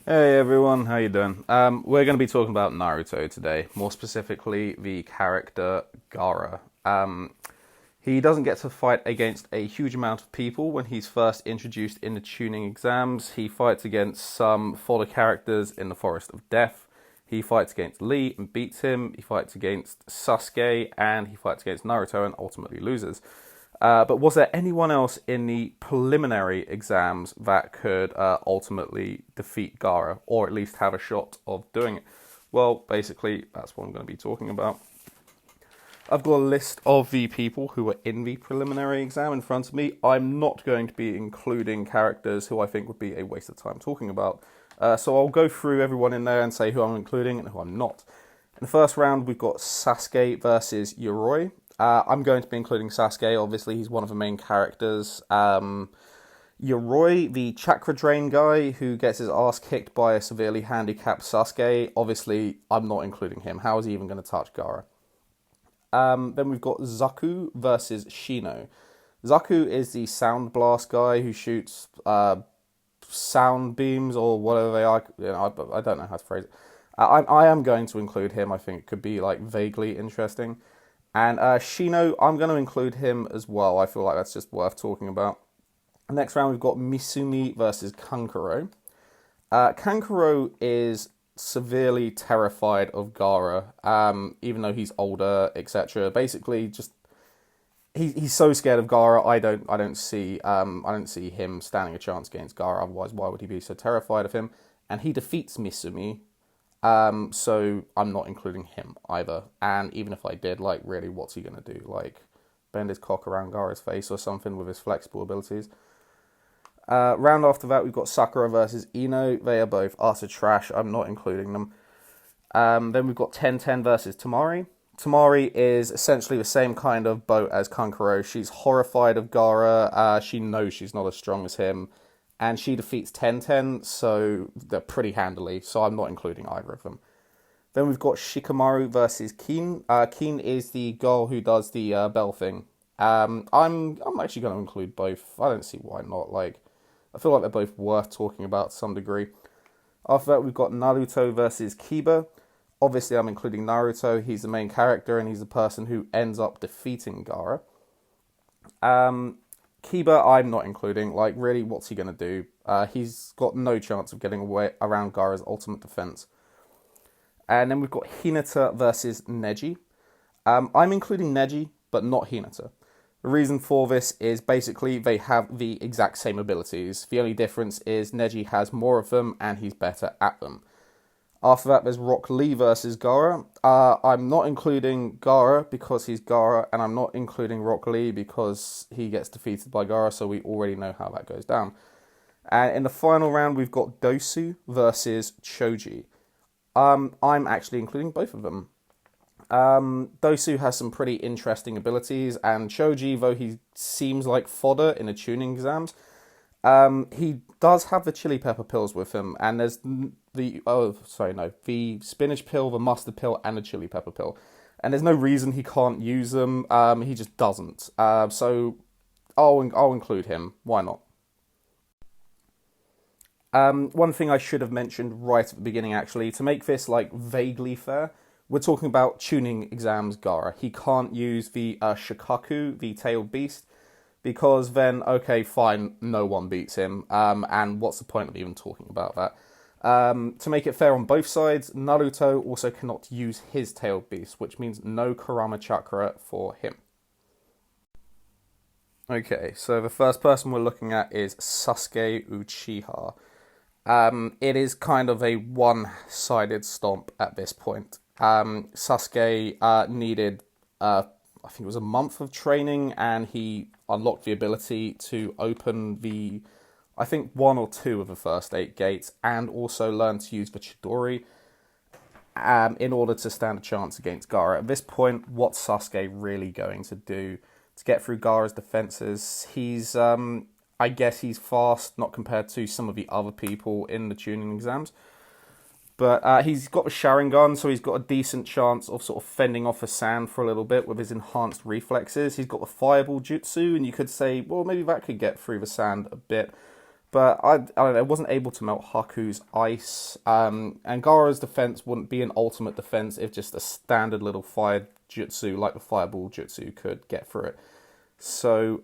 Hey everyone, how you doing? We're going to be talking about Naruto today, more specifically the character Gara. He doesn't get to fight against a huge amount of people when he's first introduced in the tuning exams. He fights against some fodder characters in the Forest of Death. He fights against Lee and beats him. He fights against Sasuke and he fights against Naruto and ultimately loses. But was there anyone else in the preliminary exams that could ultimately defeat Gara, or at least have a shot of doing it? Well, basically, that's what I'm going to be talking about. I've got a list of the people who were in the preliminary exam in front of me. I'm not going to be including characters who I think would be a waste of time talking about. So I'll go through everyone in there and say who I'm including and who I'm not. In the first round, we've got Sasuke versus Yoroi. I'm going to be including Sasuke. Obviously, he's one of the main characters. Yoroi, the chakra drain guy who gets his ass kicked by a severely handicapped Sasuke. Obviously, I'm not including him. How is he even going to touch Gaara? Then we've got Zaku versus Shino. Zaku is the sound blast guy who shoots sound beams or whatever they are. I don't know how to phrase it. I am going to include him. I think it could be like vaguely interesting. And Shino, I'm going to include him as well. I feel like that's just worth talking about. Next round, we've got Misumi versus Conqueror. Conqueror is severely terrified of Gara, even though he's older, etc. Basically, just he's so scared of Gara. I don't see him standing a chance against Gara. Otherwise, why would he be so terrified of him? And he defeats Misumi. So I'm not including him either. And even if I did, like, really, what's he gonna do? Like, bend his cock around Gara's face or something with his flexible abilities? Round after that, we've got Sakura versus Ino. They are both utter trash. I'm not including them. Then we've got 10-10 versus Tamari. Tamari is essentially the same kind of boat as Kankuro. She's horrified of Gara. She knows she's not as strong as him. And she defeats 10-10, so they're pretty handily. So I'm not including either of them. Then we've got Shikamaru versus Keem. Keem is the girl who does the bell thing. I'm actually going to include both. I don't see why not. Like, I feel like they're both worth talking about to some degree. After that, we've got Naruto versus Kiba. Obviously, I'm including Naruto. He's the main character, and he's the person who ends up defeating Gara. Kiba, I'm not including. Like, really, what's he going to do? He's got no chance of getting away around Gara's ultimate defense. And then we've got Hinata versus Neji. I'm including Neji, but not Hinata. The reason for this is basically they have the exact same abilities. The only difference is Neji has more of them and he's better at them. After that, there's Rock Lee versus Gara. I'm not including Gara because he's Gara, and I'm not including Rock Lee because he gets defeated by Gara, so we already know how that goes down. And in the final round, we've got Dosu versus Choji. I'm actually including both of them. Dosu has some pretty interesting abilities, and Choji, though he seems like fodder in the tuning exams, he does have the chili pepper pills with him, and there's the spinach pill, the mustard pill, and the chili pepper pill, and there's no reason he can't use them. He just doesn't. So I'll include him. Why not? One thing I should have mentioned right at the beginning, actually, to make this like vaguely fair, we're talking about tuning exams Gara. He can't use the Shikaku, the tailed beast, because then, okay, fine, no one beats him. And what's the point of even talking about that? To make it fair on both sides, Naruto also cannot use his tailed beast, which means no Kurama Chakra for him. Okay, so the first person we're looking at is Sasuke Uchiha. It is kind of a one-sided stomp at this point. Sasuke needed, I think it was a month of training, and he unlocked the ability to open I think one or two of the first 8 gates, and also learn to use the Chidori in order to stand a chance against Gara. At this point, what's Sasuke really going to do to get through Gara's defenses? I guess he's fast, not compared to some of the other people in the tuning exams. But he's got the Sharingan, so he's got a decent chance of sort of fending off the sand for a little bit with his enhanced reflexes. He's got the Fireball Jutsu, and you could say, well, maybe that could get through the sand a bit. But I don't know, it wasn't able to melt Haku's ice. And Gaara's defense wouldn't be an ultimate defense if just a standard little fire jutsu like the fireball jutsu could get through it. So,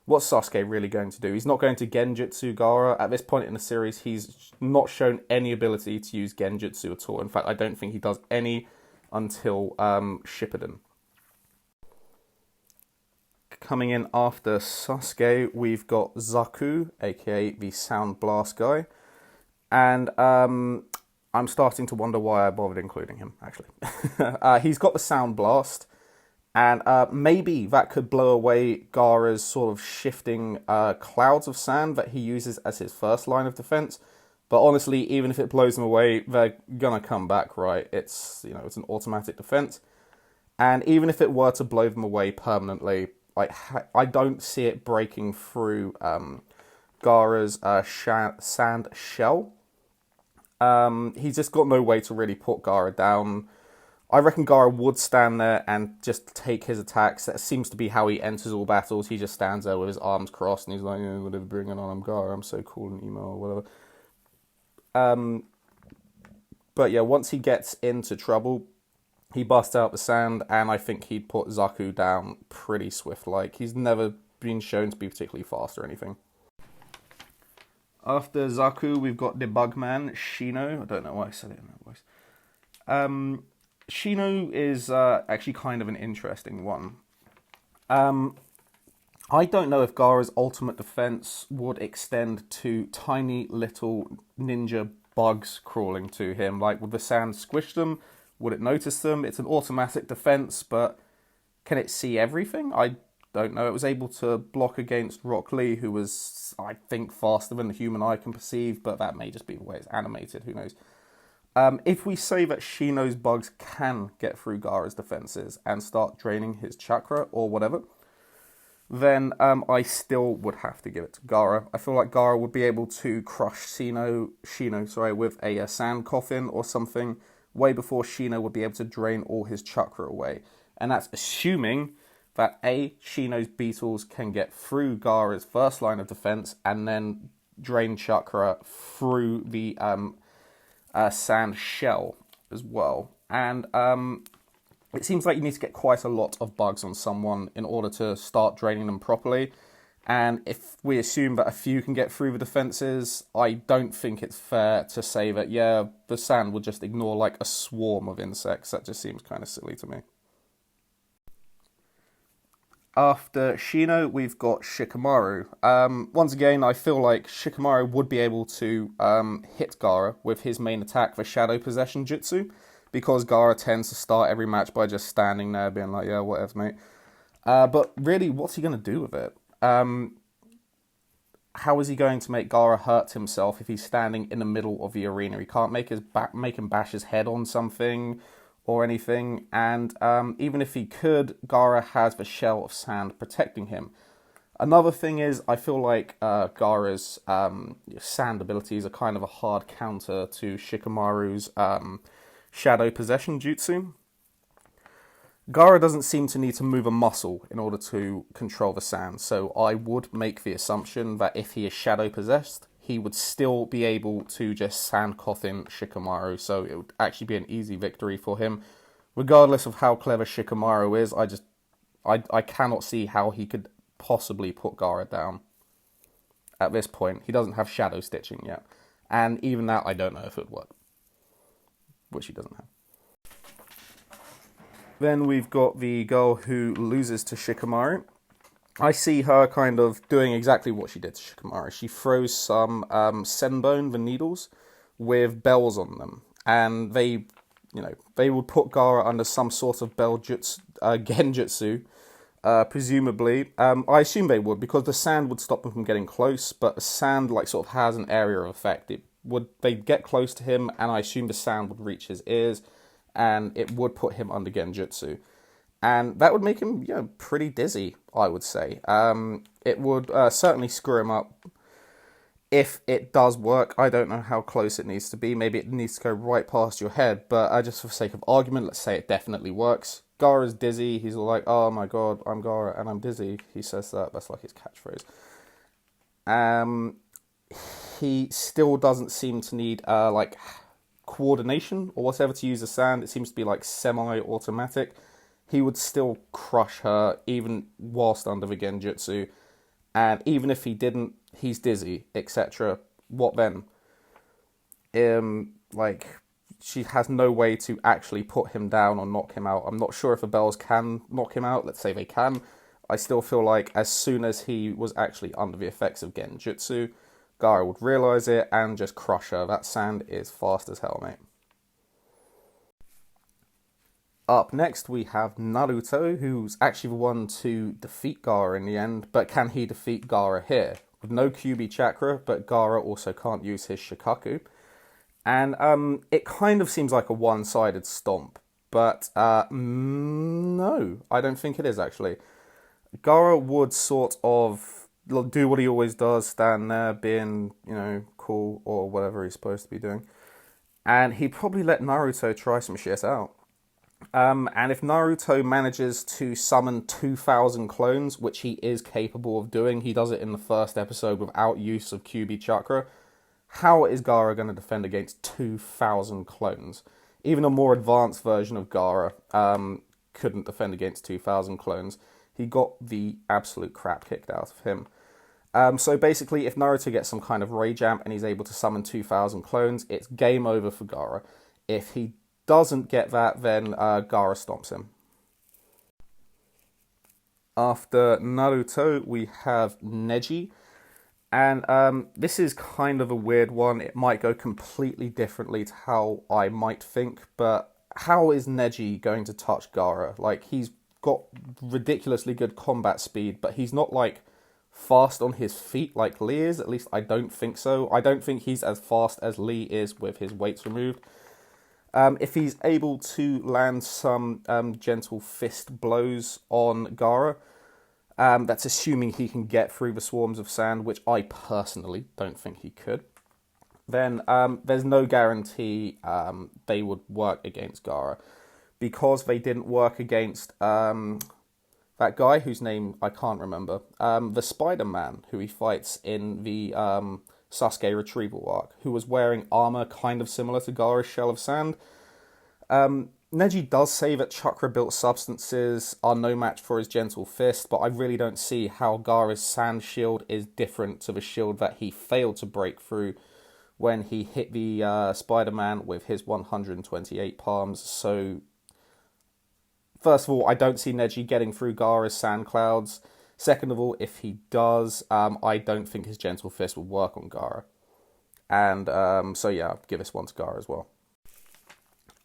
what's Sasuke really going to do? He's not going to Genjutsu Gaara. At this point in the series, he's not shown any ability to use Genjutsu at all. In fact, I don't think he does any until Shippuden. Coming in after Sasuke, we've got Zaku, aka the Sound Blast guy. And I'm starting to wonder why I bothered including him, actually. He's got the Sound Blast. And maybe that could blow away Gaara's sort of shifting clouds of sand that he uses as his first line of defense. But honestly, even if it blows them away, they're gonna come back, right? It's an automatic defense. And even if it were to blow them away permanently, I don't see it breaking through Gaara's sand shell. He's just got no way to really put Gaara down. I reckon Gaara would stand there and just take his attacks. That seems to be how he enters all battles. He just stands there with his arms crossed and he's like, whatever, bring it on, I'm Gaara, I'm so cool and emo or whatever. But yeah, once he gets into trouble, he busts out the sand, and I think he'd put Zaku down pretty swift-like. He's never been shown to be particularly fast or anything. After Zaku, we've got the Bugman, Shino. I don't know why I said it in that voice. Shino is actually kind of an interesting one. I don't know if Gaara's ultimate defense would extend to tiny little ninja bugs crawling to him. Like, would the sand squish them? Would it notice them? It's an automatic defense, but can it see everything? I don't know. It was able to block against Rock Lee, who was, I think, faster than the human eye can perceive, but that may just be the way it's animated. Who knows? If we say that Shino's bugs can get through Gaara's defenses and start draining his chakra or whatever, then I still would have to give it to Gaara. I feel like Gaara would be able to crush Shino with a sand coffin or something way before Shino would be able to drain all his chakra away. And that's assuming that Shino's beetles can get through Gaara's first line of defense and then drain chakra through the sand shell as well. And it seems like you need to get quite a lot of bugs on someone in order to start draining them properly. And if we assume that a few can get through the defenses, I don't think it's fair to say that, yeah, the sand would just ignore like a swarm of insects. That just seems kind of silly to me. After Shino, we've got Shikamaru. Once again, I feel like Shikamaru would be able to hit Gaara with his main attack, the Shadow Possession Jutsu, because Gaara tends to start every match by just standing there being like, yeah, whatever, mate. But really, what's he going to do with it? How is he going to make Gaara hurt himself if he's standing in the middle of the arena? He can't make him bash his head on something or anything, and even if he could, Gaara has the shell of sand protecting him. Another thing is, I feel like Gaara's sand abilities are kind of a hard counter to Shikamaru's Shadow Possession Jutsu. Gaara doesn't seem to need to move a muscle in order to control the sand, so I would make the assumption that if he is shadow possessed, he would still be able to just sand coffin Shikamaru, so it would actually be an easy victory for him. Regardless of how clever Shikamaru is, I cannot see how he could possibly put Gaara down at this point. He doesn't have shadow stitching yet, and even that I don't know if it would work, which he doesn't have. Then we've got the girl who loses to Shikamaru. I see her kind of doing exactly what she did to Shikamaru. She throws some senbone, the needles, with bells on them. And they would put Gaara under some sort of bell genjutsu, presumably. I assume they would, because the sand would stop them from getting close, but the sand sort of has an area of effect. They'd get close to him, and I assume the sand would reach his ears, and it would put him under genjutsu. And that would make him, pretty dizzy, I would say. It would certainly screw him up if it does work. I don't know how close it needs to be. Maybe it needs to go right past your head. But just for the sake of argument, let's say it definitely works. Gaara's dizzy. He's all like, oh my god, I'm Gaara and I'm dizzy. He says that. That's like his catchphrase. Um, he still doesn't seem to need like coordination or whatever to use the sand. It seems to be like semi-automatic. He would still crush her even whilst under the genjutsu. And even if he didn't, he's dizzy, etc. What then? Like, she has no way to actually put him down or knock him out. I'm not sure if the bells can knock him out. Let's say they can. I still feel like as soon as he was actually under the effects of genjutsu, Gara would realise it and just crush her. That sand is fast as hell, mate. Up next, we have Naruto, who's actually the one to defeat Gara in the end, but can he defeat Gara here? With no QB chakra, but Gara also can't use his Shikaku. And it kind of seems like a one-sided stomp, but no, I don't think it is, actually. Gara would sort of do what he always does, stand there being, cool or whatever he's supposed to be doing. And he'd probably let Naruto try some shit out. And if Naruto manages to summon 2,000 clones, which he is capable of doing, he does it in the first episode without use of QB Chakra, how is Gara going to defend against 2,000 clones? Even a more advanced version of Gara couldn't defend against 2,000 clones. He got the absolute crap kicked out of him. So basically, if Naruto gets some kind of rage amp and he's able to summon 2,000 clones, it's game over for Gara. If he doesn't get that, then Gara stomps him. After Naruto, we have Neji. And this is kind of a weird one. It might go completely differently to how I might think, but how is Neji going to touch Gara? Like, he's got ridiculously good combat speed, but he's not, like, fast on his feet like Lee is. At least I don't think so. I don't think he's as fast as Lee is with his weights removed. If he's able to land some gentle fist blows on Gara, that's assuming he can get through the swarms of sand, which I personally don't think he could. Then there's no guarantee they would work against Gara. Because they didn't work against that guy whose name I can't remember. The Spider-Man who he fights in the Sasuke retrieval arc, who was wearing armor kind of similar to Gara's shell of sand. Neji does say that chakra-built substances are no match for his gentle fist, but I really don't see how Gara's sand shield is different to the shield that he failed to break through when he hit the Spider-Man with his 128 palms. So, first of all, I don't see Neji getting through Gara's sand clouds. Second of all, if he does, I don't think his gentle fist will work on Gara. And so yeah, I'll give this one to Gara as well.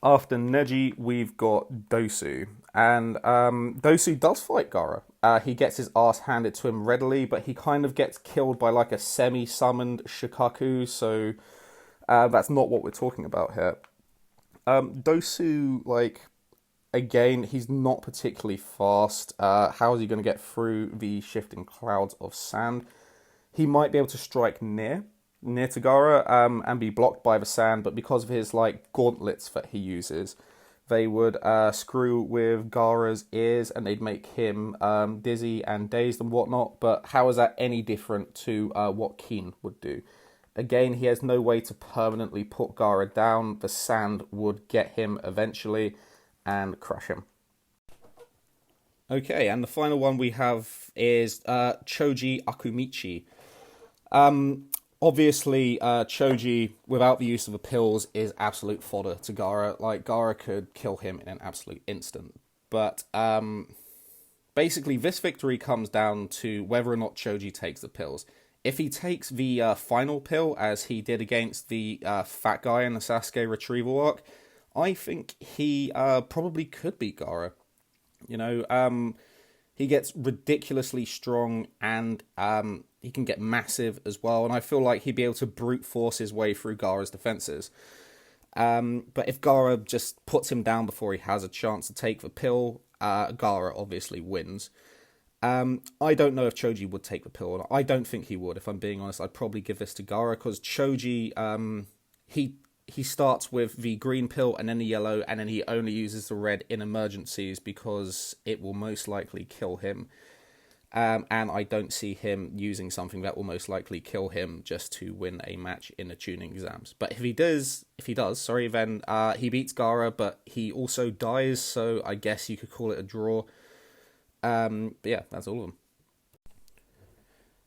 After Neji, we've got Dosu. And Dosu does fight Gara. He gets his ass handed to him readily, but he kind of gets killed by like a semi-summoned Shikaku, so that's not what we're talking about here. Dosu, like, again, he's not particularly fast. How is he going to get through the shifting clouds of sand? He might be able to strike near to Gara and be blocked by the sand, but because of his like gauntlets that he uses, they would screw with Gara's ears and they'd make him dizzy and dazed and whatnot. But how is that any different to what Keem would do? Again, he has no way to permanently put Gara down. The sand would get him eventually and crush him. Okay, and the final one we have is Choji Akumichi. Obviously, Choji, without the use of the pills, is absolute fodder to Gara. Like, Gara could kill him in an absolute instant. But, basically, this victory comes down to whether or not Choji takes the pills. If he takes the final pill, as he did against the fat guy in the Sasuke retrieval arc, I think he probably could beat Gara. He gets ridiculously strong and he can get massive as well. And I feel like he'd be able to brute force his way through Gara's defenses. But if Gara just puts him down before he has a chance to take the pill, Gara obviously wins. I don't know if Choji would take the pill or not. I don't think he would, if I'm being honest. I'd probably give this to Gara because Choji, he starts with the green pill and then the yellow, and then he only uses the red in emergencies because it will most likely kill him. And I don't see him using something that will most likely kill him just to win a match in the tuning exams. But if he does, then he beats Gara, but he also dies, so I guess you could call it a draw. But yeah, that's all of them.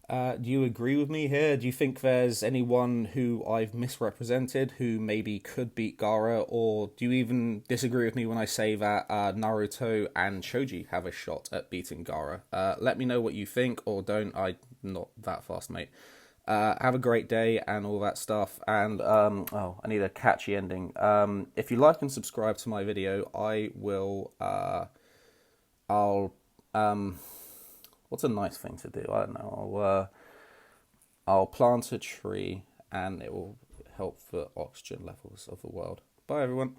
Do you agree with me here? Do you think there's anyone who I've misrepresented who maybe could beat Gara, or do you even disagree with me when I say that Naruto and Choji have a shot at beating Gara? Let me know what you think, or don't. I'm not that fast, mate. Have a great day and all that stuff. And I need a catchy ending. If you like and subscribe to my video, I will. I'll what's a nice thing to do? I don't know. I'll plant a tree and it will help the oxygen levels of the world. Bye, everyone.